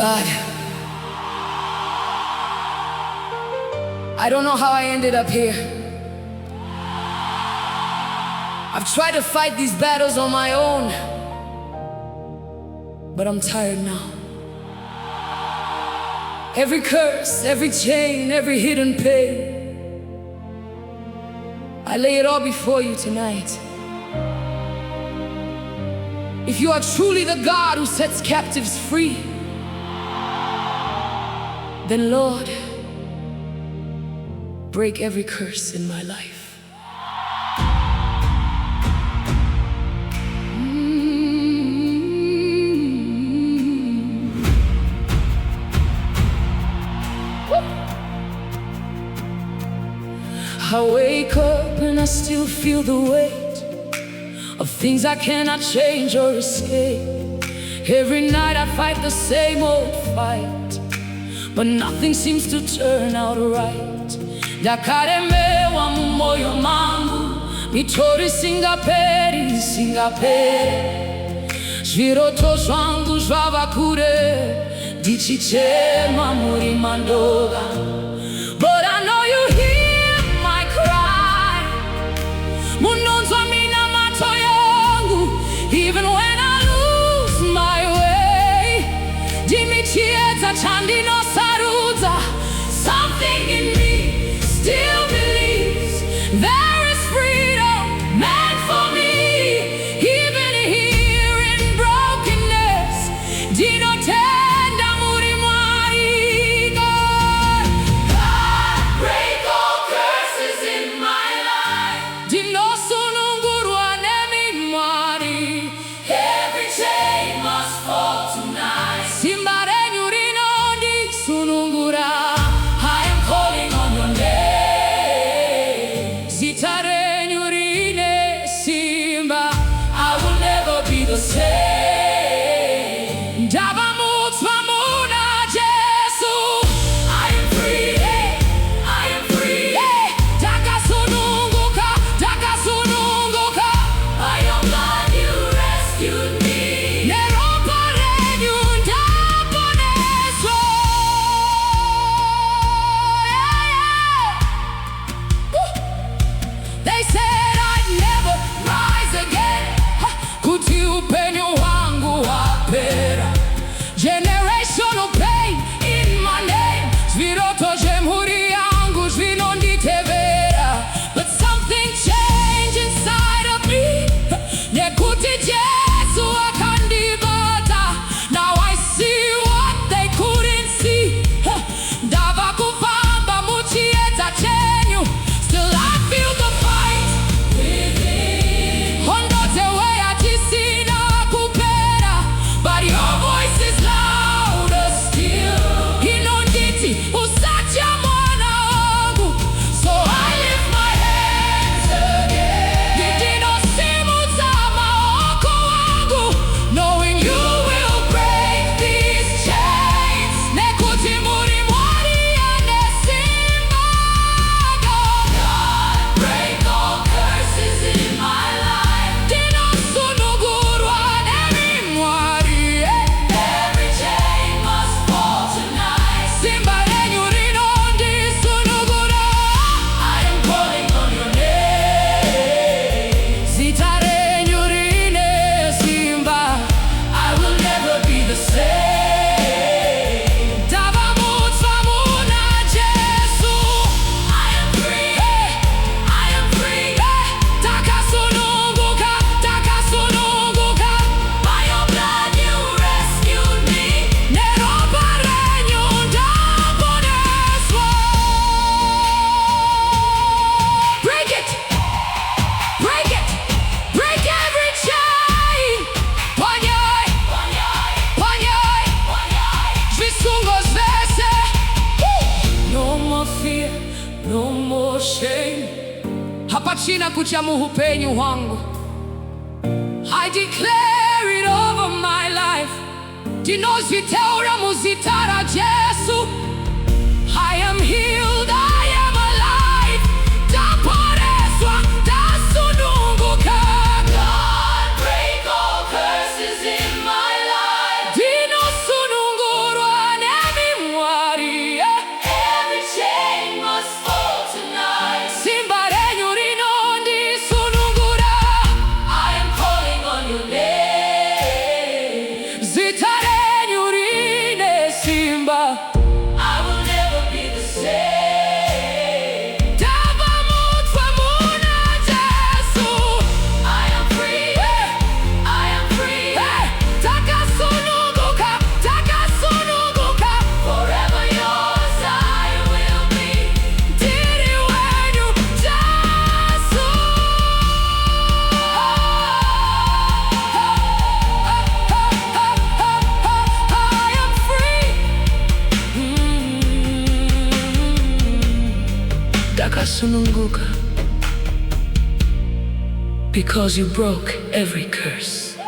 God, I don't know how I ended up here. I've tried to fight these battles on my own, but I'm tired now. Every curse, every chain, every hidden pain, I lay it all before you tonight. If you are truly the God who sets captives free, then Lord, break every curse in my life. I wake up and I still feel the weight of things I cannot change or escape. Every night I fight the same old fight, but nothing seems to turn out right. Ndakaremewa mumoyo mangu, mitori singaperi. Zviroto zvangu zvava kure, ndichichema muri mandoga. But I know you hear my cry. Munonzwa mina mato yangu, even when I lose my way. Dimichiedza chandinosarudza. Something in me still believes there is freedom meant for me. Even here in brokenness, dinotenda muri mwari. God, break all curses in my life. Dinosunungurwa nemi mwari. Every chain must fall tonight. Simba renyu rinondisunungura. They said I'd never rise again. Kuti upenyu hwangu wapera. Generational pain in my name. Zviroto zvemhuri yangu zvinonditevera. But something changed inside of me. Nekuti Jesu akandibata. Now I see what they couldn't see. Ndava kufamba muchiedza chenyu. Still I feel the fight within. Hondoze weya tisina kupera. But your voice is louder still. Inonditi usacha mwana wangu. So I lift my hands again. Ndinosimudza maoko wangu, knowing you will break these chains. Nekuti muri mwari ane simba. God, break all curses in my life. Ndinosunungurwa nemi mwari. Every chain must fall tonight. Simba renyu rinondisunungura. I am calling on your name. Zita renyu rine simba. I will never be the same. Ndava mutsva muna Jesu. I am free. I am free. Takasununguka. By your blood you rescued me. Neropa renyu ndaponeswa. Break it. Break it. Break every chain. Panyai. Zvituko Zvese. No more fear, no more shame. Hapachina kucha muupenyu hwangu. I declare it over my life. Ndinozviteura muzita raJesu. I am healed, I am alive. Ndaponeswa, ndasununguka. God, break all curses in my life. Ndinosunungurwa Zvituko, because you broke every curse.